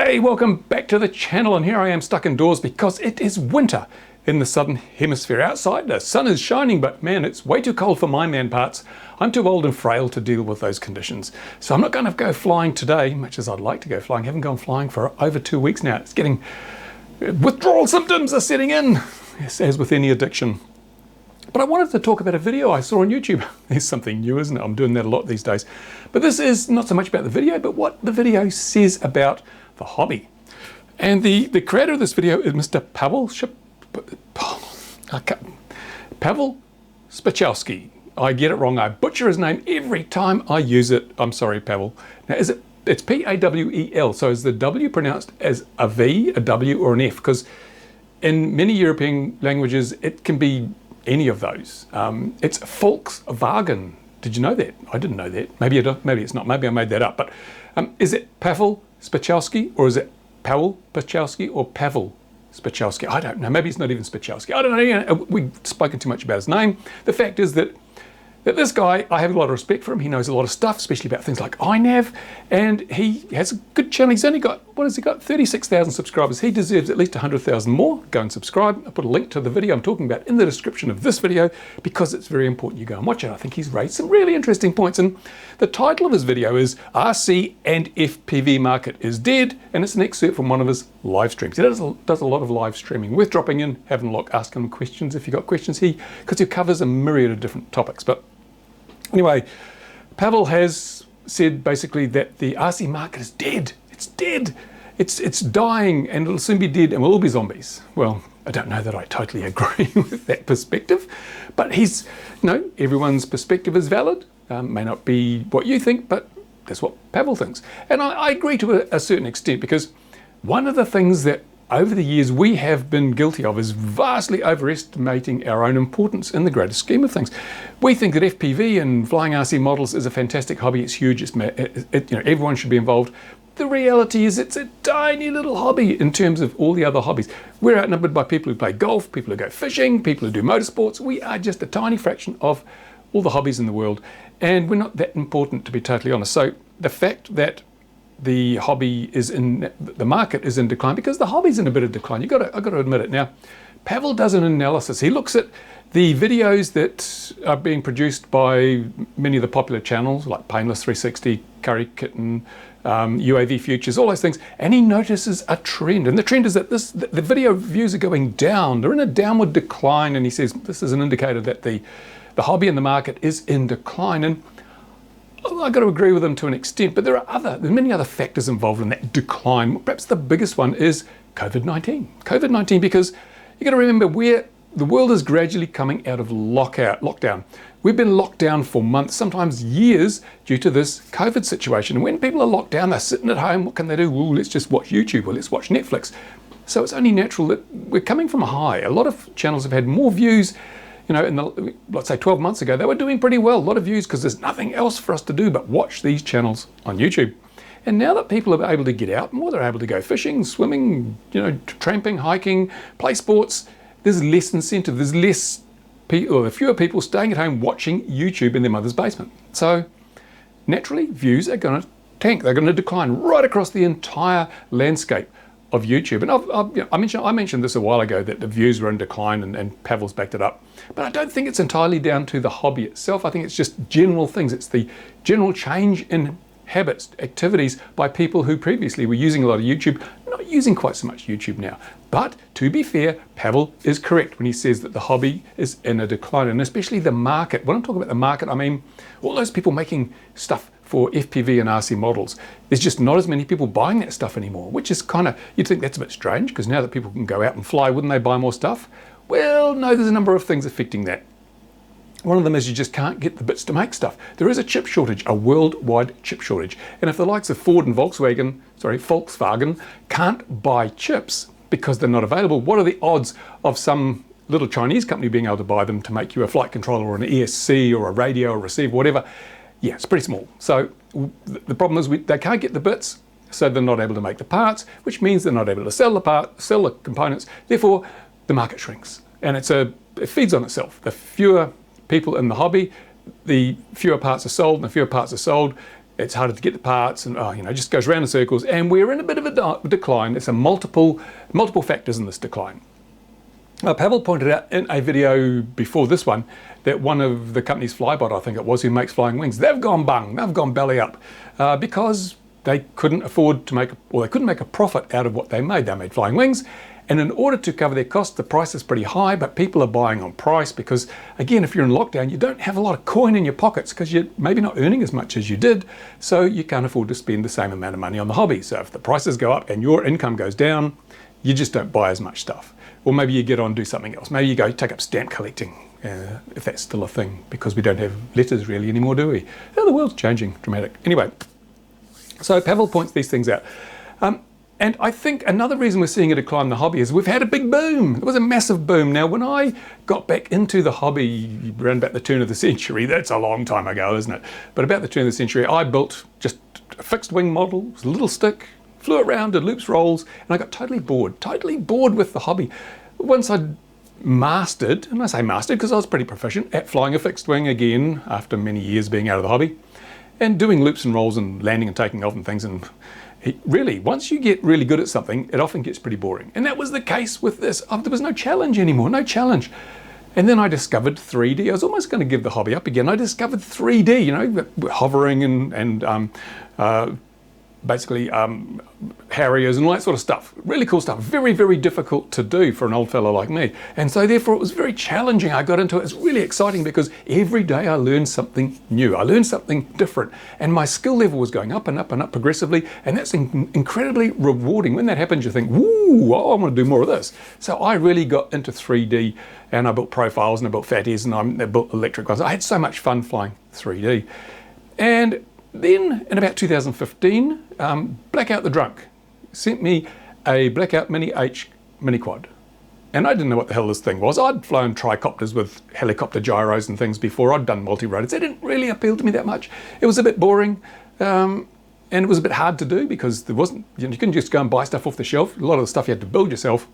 Hey, welcome back to the channel, and here I am stuck indoors because it is winter in the southern hemisphere. Outside the sun is shining, but man, it's way too cold for my man parts. I'm too old and frail to deal with those conditions. So I'm not going to go flying today, much as I'd like to go flying. I haven't gone flying for over 2 weeks now. It's getting, withdrawal symptoms are setting in, as with any addiction. But I wanted to talk about a video I saw on YouTube. There's something new, isn't it? I'm doing that a lot these days. But this is not so much about the video, but what the video says about the hobby. And the creator of this video is Mr. Pawel Spychalski. I get it wrong. I butcher his name every time I use it. I'm sorry, Pawel. Now, it's P-A-W-E-L. So is the W pronounced as a V, a W, or an F? Because in many European languages, it can be any of those. It's Volkswagen. Did you know that? I didn't know that. Maybe it's not. Maybe I made that up. But is it Pawel Spychalski, or is it Pawel Spychalski, or Pawel Spychalski? I don't know. Maybe it's not even Spychalski. I don't know. We've spoken too much about his name. The fact is that this guy, I have a lot of respect for him. He knows a lot of stuff, especially about things like iNav, and he has a good channel. He's only got, what has he got? 36,000 subscribers. He deserves at least 100,000 more. Go and subscribe. I'll put a link to the video I'm talking about in the description of this video because it's very important you go and watch it. I think he's raised some really interesting points, and the title of his video is RC and FPV Market is Dead, and it's an excerpt from one of his live streams. He does a lot of live streaming. Worth dropping in, having a look, asking him questions if you've got questions, because he covers a myriad of different topics. But anyway, Pawel has said basically that the RC market is dead. It's dead. It's dying, and it'll soon be dead, and we'll all be zombies. Well, I don't know that I totally agree with that perspective, but everyone's perspective is valid. May not be what you think, but that's what Pawel thinks. And I agree to a certain extent, because one of the things that over the years we have been guilty of is vastly overestimating our own importance in the greater scheme of things. We think that FPV and flying RC models is a fantastic hobby. It's huge. Everyone should be involved. The reality is it's a tiny little hobby in terms of all the other hobbies. We're outnumbered by people who play golf, people who go fishing, people who do motorsports. We are just a tiny fraction of all the hobbies in the world, and we're not that important, to be totally honest. So the fact that the hobby is the market is in decline, because the hobby's in a bit of decline. I've got to admit it. Now, Pawel does an analysis. He looks at the videos that are being produced by many of the popular channels like Painless 360, Curry Kitten, UAV Futures, all those things, and he notices a trend. And the trend is that the video views are going down. They're in a downward decline, and he says this is an indicator that the hobby and the market is in decline. And I've got to agree with him to an extent, but there's many other factors involved in that decline. Perhaps the biggest one is COVID-19. COVID-19, because you've got to remember the world is gradually coming out of lockdown. We've been locked down for months, sometimes years, due to this COVID situation. And when people are locked down, they're sitting at home. What can they do? Well, let's just watch YouTube, or let's watch Netflix. So it's only natural that we're coming from a high. A lot of channels have had more views. Let's say 12 months ago, they were doing pretty well, a lot of views, because there's nothing else for us to do but watch these channels on YouTube. And now that people are able to get out more, they're able to go fishing, swimming, tramping, hiking, play sports, there's less incentive. There's less people, or fewer people staying at home watching YouTube in their mother's basement. So naturally, views are going to tank. They're going to decline right across the entire landscape of YouTube. And I mentioned this a while ago, that the views were in decline, and Pawel's backed it up. But I don't think it's entirely down to the hobby itself. I think it's just general things. It's the general change in habits, activities by people who previously were using a lot of YouTube, not using quite so much YouTube now. But to be fair, Pawel is correct when he says that the hobby is in a decline, and especially the market. When I'm talking about the market, I mean all those people making stuff for FPV and RC models. There's just not as many people buying that stuff anymore, which is you'd think that's a bit strange, because now that people can go out and fly, wouldn't they buy more stuff? Well, no, there's a number of things affecting that. One of them is you just can't get the bits to make stuff. There is a chip shortage, a worldwide chip shortage. And if the likes of Ford and Volkswagen can't buy chips because they're not available, what are the odds of some little Chinese company being able to buy them to make you a flight controller or an ESC or a radio or receiver, whatever? Yeah, it's pretty small. So the problem is they can't get the bits, so they're not able to make the parts, which means they're not able to sell the components. Therefore, the market shrinks, and it feeds on itself. The fewer people in the hobby, the fewer parts are sold, and the fewer parts are sold, it's harder to get the parts, and just goes round in circles. And we're in a bit of a decline. There's multiple factors in this decline. Pawel pointed out in a video before this one that one of the companies, Flybot, I think it was, who makes flying wings, they've gone bung, they've gone belly up, because they couldn't afford to they couldn't make a profit out of what they made. They made flying wings, and in order to cover their costs, the price is pretty high, but people are buying on price because, again, if you're in lockdown, you don't have a lot of coin in your pockets because you're maybe not earning as much as you did, so you can't afford to spend the same amount of money on the hobby. So if the prices go up and your income goes down, you just don't buy as much stuff. Or maybe you get on and do something else. Maybe you go take up stamp collecting, if that's still a thing, because we don't have letters really anymore, do we? Oh, the world's changing, dramatic. Anyway, so Pawel points these things out. And I think another reason we're seeing a decline in the hobby is we've had a big boom. It was a massive boom. Now, when I got back into the hobby around about the turn of the century, that's a long time ago, isn't it? But about the turn of the century, I built just a fixed wing model, it was a little stick, flew around, did loops, rolls, and I got totally bored with the hobby. Once I'd mastered, and I say mastered because I was pretty proficient at flying a fixed wing again after many years being out of the hobby, and doing loops and rolls and landing and taking off and things, and really, once you get really good at something, it often gets pretty boring. And that was the case with this. There was no challenge anymore, no challenge. And then I discovered 3D. I was almost going to give the hobby up again. I discovered 3D, hovering and basically Harriers and all that sort of stuff. Really cool stuff. Very, very difficult to do for an old fellow like me. And so therefore it was very challenging. I got into it. It's really exciting because every day I learned something new. I learned something different. And my skill level was going up and up and up progressively. And that's incredibly rewarding. When that happens, you think, woo, I want to do more of this. So I really got into 3D, and I built profiles and I built fatties and I built electric ones. I had so much fun flying 3D. And then in about 2015, Blackout the Drunk sent me a Blackout Mini H mini quad. And I didn't know what the hell this thing was. I'd flown tricopters with helicopter gyros and things before. I'd done multi-rotors. They didn't really appeal to me that much. It was a bit boring, and it was a bit hard to do because there wasn't, you couldn't just go and buy stuff off the shelf. A lot of the stuff you had to build yourself.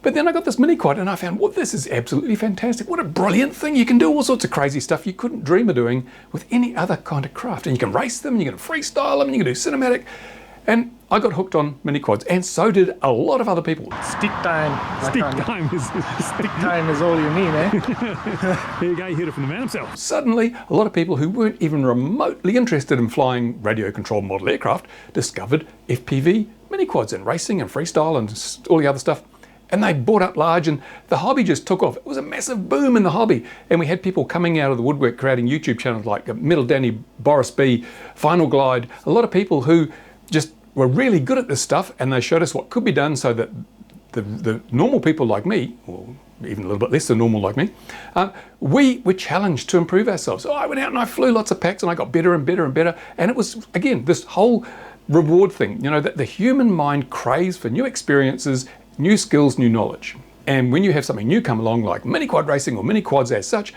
But then I got this mini quad and I found, well, this is absolutely fantastic. What a brilliant thing. You can do all sorts of crazy stuff you couldn't dream of doing with any other kind of craft. And you can race them, you can freestyle them, you can do cinematic. And I got hooked on mini quads, and so did a lot of other people. Stick time. Stick time is all you need, eh? There you go, you heard it from the man himself. Suddenly, a lot of people who weren't even remotely interested in flying radio-controlled model aircraft discovered FPV mini quads and racing and freestyle and all the other stuff. And they bought up large, and the hobby just took off. It was a massive boom in the hobby. And we had people coming out of the woodwork creating YouTube channels like Metal Danny, Boris B, Final Glide, a lot of people who just were really good at this stuff, and they showed us what could be done so that the normal people like me, or even a little bit less than normal like me, we were challenged to improve ourselves. So I went out and I flew lots of packs, and I got better and better and better. And it was, again, this whole reward thing, that the human mind craves for new experiences, new skills, new knowledge. And when you have something new come along, like mini quad racing or mini quads as such,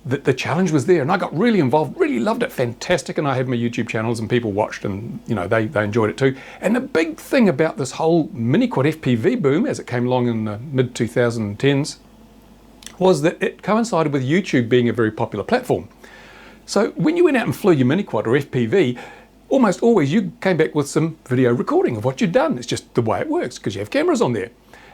the challenge was there, and I got really involved, really loved it, fantastic. And I have my YouTube channels, and people watched, and they enjoyed it too. And the big thing about this whole mini quad FPV boom, as it came along in the mid 2010s, was that it coincided with YouTube being a very popular platform. So when you went out and flew your mini quad or FPV, almost always you came back with some video recording of what you'd done. It's just the way it works because you have cameras on there.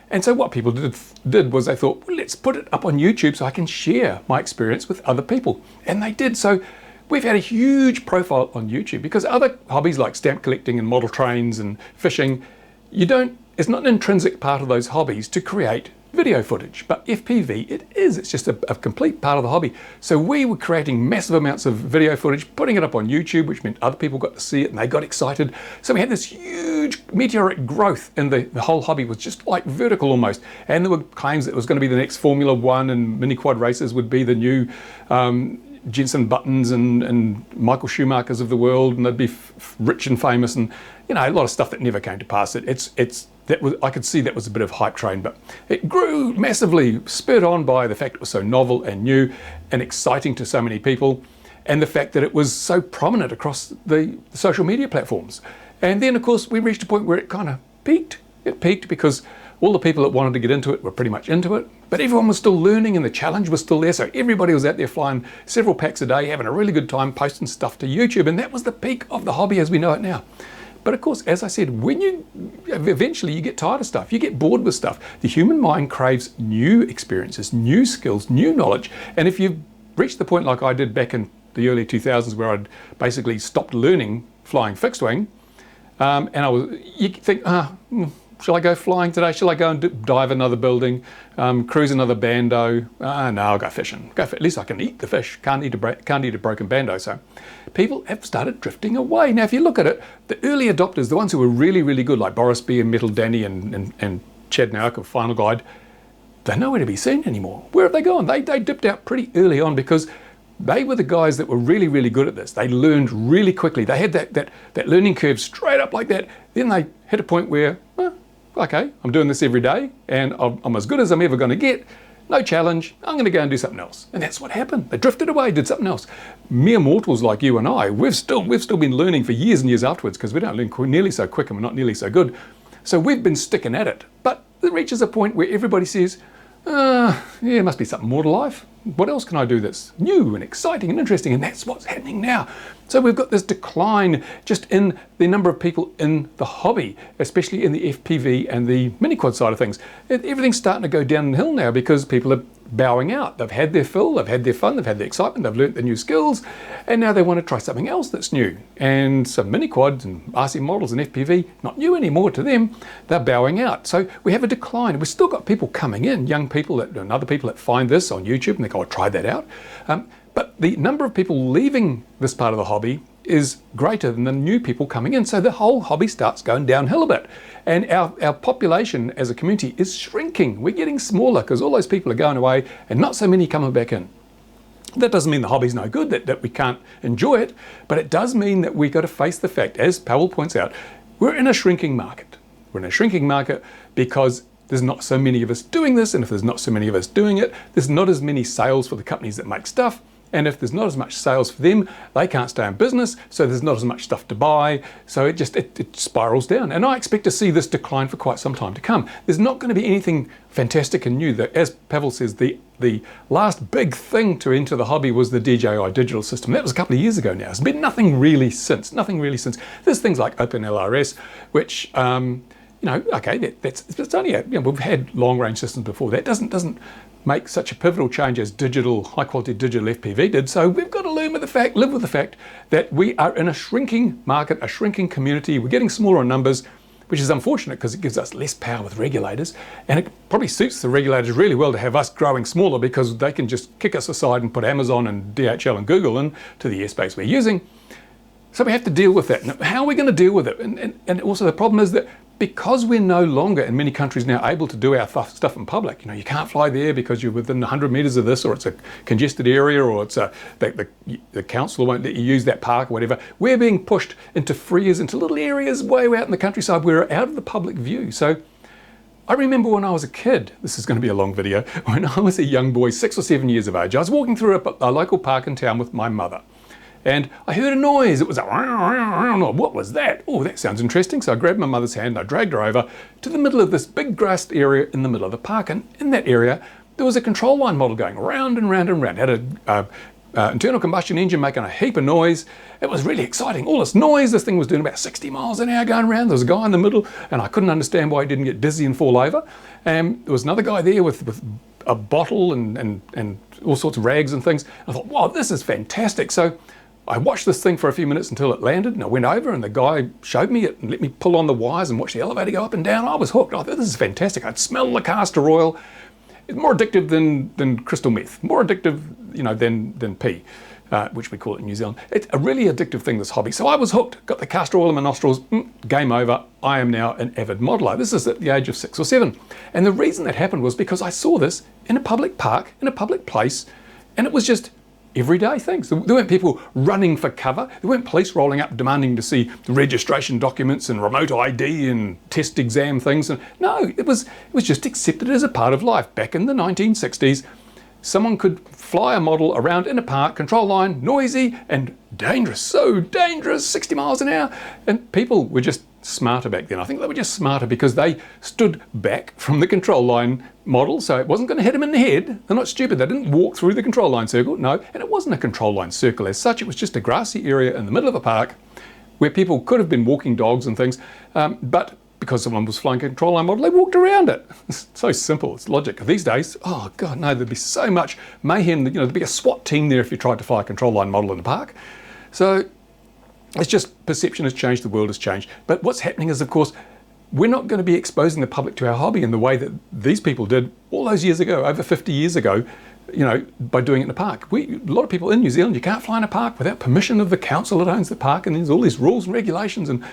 And so what people did was they thought, well, let's put it up on YouTube so I can share my experience with other people. And they did. So we've had a huge profile on YouTube because other hobbies like stamp collecting and model trains and fishing, it's not an intrinsic part of those hobbies to create video footage, but FPV it is. It's just a complete part of the hobby. So we were creating massive amounts of video footage, putting it up on YouTube, which meant other people got to see it and they got excited. So we had this huge meteoric growth, and the whole hobby was just like vertical almost. And there were claims that it was going to be the next Formula One, and mini quad races would be the new Jensen Buttons and Michael Schumachers of the world, and they'd be rich and famous, and a lot of stuff that never came to pass. I could see that was a bit of hype train, but it grew massively, spurred on by the fact it was so novel and new and exciting to so many people, and the fact that it was so prominent across the social media platforms. And then, of course, we reached a point where it kind of peaked. It peaked because all the people that wanted to get into it were pretty much into it. But everyone was still learning and the challenge was still there. So everybody was out there flying several packs a day, having a really good time, posting stuff to YouTube. And that was the peak of the hobby as we know it now. But of course, as I said, when you eventually you get tired of stuff, you get bored with stuff. The human mind craves new experiences, new skills, new knowledge. And if you've reached the point like I did back in the early 2000s where I'd basically stopped learning flying fixed wing, and you think, shall I go flying today? Shall I go and dive another building, cruise another bando? No, I'll go fishing. At least I can eat the fish. Can't eat a broken bando. So people have started drifting away. Now, if you look at it, the early adopters, the ones who were really, really good, like Boris B and Metal Danny and Chad Nauk of Final Glide, they're nowhere to be seen anymore. Where have they gone? They dipped out pretty early on because they were the guys that were really, really good at this. They learned really quickly. They had that learning curve straight up like that. Then they hit a point where, okay, I'm doing this every day and I'm as good as I'm ever going to get. No challenge. I'm going to go and do something else. And that's what happened. They drifted away, did something else. Mere mortals like you and I, we've still been learning for years and years afterwards because we don't learn nearly so quick and we're not nearly so good. So we've been sticking at it. But it reaches a point where everybody says, there must be something more to life. What else can I do that's new and exciting and interesting? And that's what's happening now. So we've got this decline just in the number of people in the hobby, especially in the FPV and the mini quad side of things. Everything's starting to go downhill now because people are bowing out. They've had their fill, they've had their fun, they've had their excitement, they've learnt the new skills, and now they want to try something else that's new. And some mini quads and RC models and FPV, not new anymore to them, they're bowing out. So we have a decline. We've still got people coming in, young people and other people that find this on YouTube and they go, I tried that out. But the number of people leaving this part of the hobby is greater than the new people coming in. So the whole hobby starts going downhill a bit. And our population as a community is shrinking. We're getting smaller because all those people are going away and not so many coming back in. That doesn't mean the hobby's no good, that we can't enjoy it, but it does mean that we've got to face the fact, as Pawel points out, we're in a shrinking market. We're in a shrinking market because there's not so many of us doing this, and if there's not so many of us doing it, there's not as many sales for the companies that make stuff. And if there's not as much sales for them, they can't stay in business, so there's not as much stuff to buy, so it spirals down. And I expect to see this decline for quite some time to come. There's not going to be anything fantastic and new. As Pawel says, the last big thing to enter the hobby was the DJI digital system. That was a couple of years ago now. There's been nothing really since. There's things like OpenLRS, which, okay, it's only we've had long range systems before. That doesn't make such a pivotal change as high quality digital FPV did. So we've got to live with the fact that we are in a shrinking market, a shrinking community. We're getting smaller in numbers, which is unfortunate because it gives us less power with regulators. And it probably suits the regulators really well to have us growing smaller because they can just kick us aside and put Amazon and DHL and Google into the airspace we're using. So we have to deal with that. Now, how are we going to deal with it? And also the problem is that because we're no longer in many countries now able to do our stuff in public, you can't fly there because you're within 100 meters of this, or it's a congested area, or it's the council won't let you use that park or whatever. We're being pushed into freers, into little areas way out in the countryside where we're out of the public view. So I remember when I was a kid, this is going to be a long video, when I was a young boy, 6 or 7 years of age, I was walking through a local park in town with my mother. And I heard a noise. It was what was that? Oh, that sounds interesting. So I grabbed my mother's hand and I dragged her over to the middle of this big grassed area in the middle of the park. And in that area, there was a control line model going round and round and round. It had a internal combustion engine making a heap of noise. It was really exciting. All this noise, this thing was doing about 60 miles an hour going around. There was a guy in the middle and I couldn't understand why he didn't get dizzy and fall over. And there was another guy there with a bottle and all sorts of rags and things. I thought, wow, this is fantastic. So I watched this thing for a few minutes until it landed, and I went over and the guy showed me it and let me pull on the wires and watch the elevator go up and down. I was hooked. I thought, this is fantastic. I'd smell the castor oil. It's more addictive than crystal meth, more addictive, than pee, which we call it in New Zealand. It's a really addictive thing, this hobby. So I was hooked, got the castor oil in my nostrils, game over. I am now an avid modeler. This is at the age of 6 or 7. And the reason that happened was because I saw this in a public park, in a public place, and it was just everyday things. There weren't people running for cover. There weren't police rolling up demanding to see the registration documents and remote ID and test exam things. And no, it was just accepted as a part of life. Back in the 1960s, someone could fly a model around in a park, control line, noisy and dangerous, so dangerous, 60 miles an hour. And people were just smarter back then. I think they were just smarter because they stood back from the control line model, so it wasn't going to hit them in the head. They're not stupid. They didn't walk through the control line circle, no. And it wasn't a control line circle as such. It was just a grassy area in the middle of a park where people could have been walking dogs and things, but because someone was flying a control line model, they walked around it. It's so simple, it's logic. These days, oh God, no, there'd be so much mayhem. There'd be a SWAT team there if you tried to fly a control line model in the park. So it's just perception has changed, the world has changed. But what's happening is, of course, we're not going to be exposing the public to our hobby in the way that these people did all those years ago, over 50 years ago, by doing it in a park. A lot of people in New Zealand, you can't fly in a park without permission of the council that owns the park, and there's all these rules and regulations, and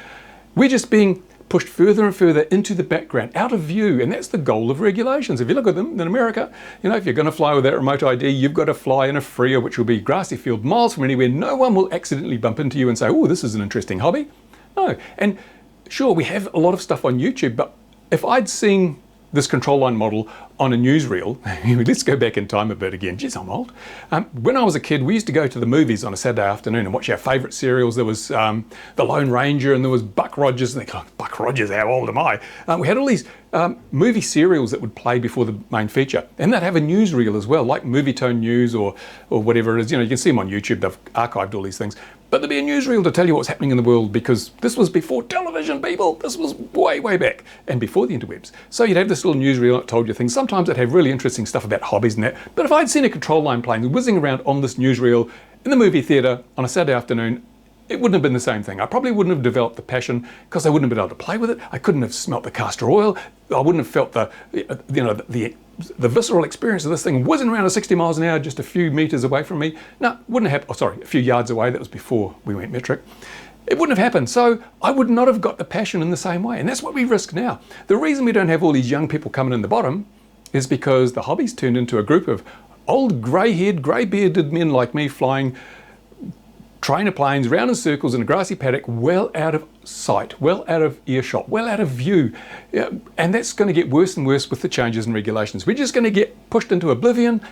we're just being pushed further and further into the background, out of view, and that's the goal of regulations. If you look at them in America, if you're going to fly with that remote ID, you've got to fly in a freeway, which will be grassy field, miles from anywhere. No one will accidentally bump into you and say, oh, this is an interesting hobby. No. And sure, we have a lot of stuff on YouTube, but if I'd seen this control line model on a newsreel, let's go back in time a bit again. Geez, I'm old. When I was a kid, we used to go to the movies on a Saturday afternoon and watch our favourite serials. There was The Lone Ranger, and there was Buck Rogers. And they go, Buck Rogers, how old am I? We had all these movie serials that would play before the main feature. And they'd have a newsreel as well, like Movie Tone News or whatever it is. You can see them on YouTube. They've archived all these things. But there'd be a newsreel to tell you what's happening in the world, because this was before television, people. This was way, way back, and before the interwebs. So you'd have this little newsreel that told you things. Sometimes it'd have really interesting stuff about hobbies and that. But if I'd seen a control line plane whizzing around on this newsreel in the movie theatre on a Saturday afternoon, it wouldn't have been the same thing. I probably wouldn't have developed the passion because I wouldn't have been able to play with it. I couldn't have smelt the castor oil. I wouldn't have felt the visceral experience of this thing whizzing around at 60 miles an hour just a few meters away from me. No, wouldn't have happened. Oh, sorry, a few yards away. That was before we went metric. It wouldn't have happened. So I would not have got the passion in the same way. And that's what we risk now. The reason we don't have all these young people coming in the bottom is because the hobby's turned into a group of old grey-haired, grey-bearded men like me flying trainer planes round in circles in a grassy paddock, well out of sight, well out of earshot, well out of view. And that's going to get worse and worse with the changes in regulations. We're just going to get pushed into oblivion,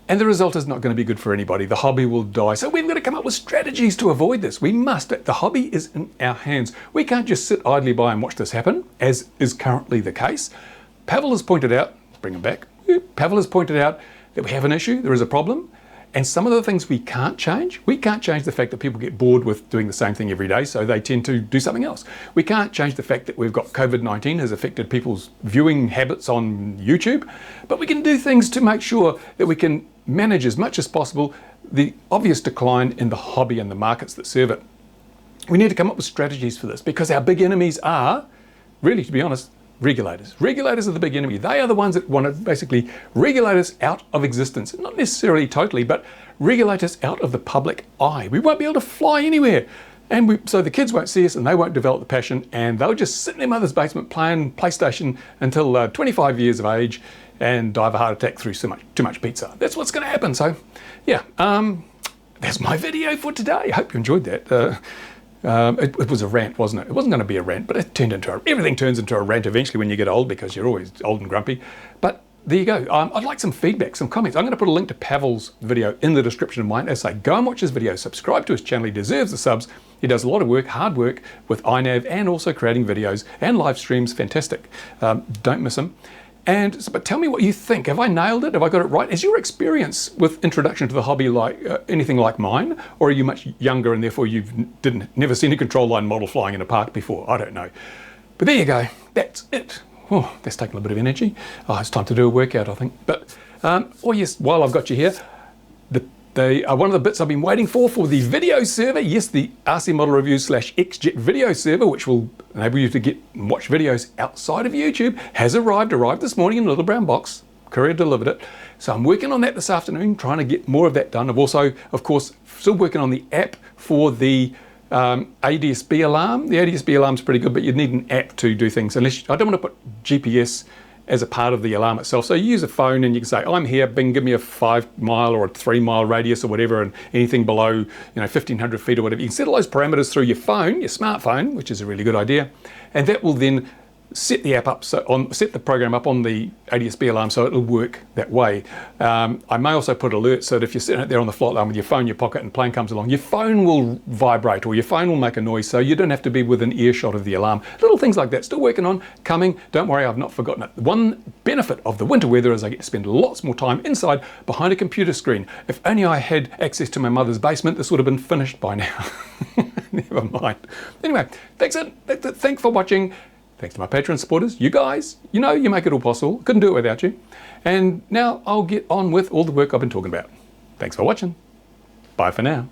and the result is not going to be good for anybody. The hobby will die. So we've got to come up with strategies to avoid this. We must. The hobby is in our hands. We can't just sit idly by and watch this happen, as is currently the case. Pawel has pointed out, bring him back, Pawel has pointed out that we have an issue, there is a problem. And some of the things we can't change the fact that people get bored with doing the same thing every day, so they tend to do something else. We can't change the fact that we've got COVID-19 has affected people's viewing habits on YouTube, but we can do things to make sure that we can manage as much as possible the obvious decline in the hobby and the markets that serve it. We need to come up with strategies for this, because our big enemies are, really, to be honest, regulators. Regulators are the big enemy. They are the ones that want to basically regulate us out of existence. Not necessarily totally, but regulate us out of the public eye. We won't be able to fly anywhere. And so the kids won't see us, and they won't develop the passion, and they'll just sit in their mother's basement playing PlayStation until 25 years of age and die of a heart attack through too much pizza. That's what's going to happen. So yeah, that's my video for today. I hope you enjoyed that. It was a rant, wasn't it? It wasn't going to be a rant, but it turned into everything turns into a rant eventually when you get old, because you're always old and grumpy. But there you go. I'd like some feedback, some comments. I'm going to put a link to Pawel's video in the description of mine. As I say, go and watch his video, subscribe to his channel. He deserves the subs. He does a lot of work, hard work with iNav, and also creating videos and live streams. Fantastic. Don't miss him. But tell me what you think. Have I nailed it? Have I got it right? Is your experience with introduction to the hobby like anything like mine? Or are you much younger and therefore you've never seen a control line model flying in a park before? I don't know. But there you go. That's it. Oh, that's taken a bit of energy. Oh, it's time to do a workout, I think. But, oh yes, while I've got you here, one of the bits I've been waiting for the video server, yes, the RC Model Reviews /XJet video server, which will enable you to watch videos outside of YouTube, has arrived this morning in a little brown box. Courier delivered it. So I'm working on that this afternoon, trying to get more of that done. I've also, of course, still working on the app for the ADSB alarm. The ADSB alarm's pretty good, but you'd need an app to do things. I don't want to put GPS as a part of the alarm itself. So you use a phone and you can say, I'm here, Bing, give me a 5 mile or a 3 mile radius or whatever, and anything below 1,500 feet or whatever. You can set all those parameters through your phone, your smartphone, which is a really good idea. And that will then set the app up, set the program up on the ADSB alarm so it'll work that way. I may also put alerts so that if you're sitting out there on the flight line with your phone in your pocket and a plane comes along, your phone will vibrate or your phone will make a noise so you don't have to be within earshot of the alarm. Little things like that. Still working on, coming. Don't worry, I've not forgotten it. One benefit of the winter weather is I get to spend lots more time inside behind a computer screen. If only I had access to my mother's basement, this would have been finished by now. Never mind. Anyway, thanks for watching. Thanks to my Patreon supporters, you guys, you know you make it all possible. Couldn't do it without you. And now I'll get on with all the work I've been talking about. Thanks for watching. Bye for now.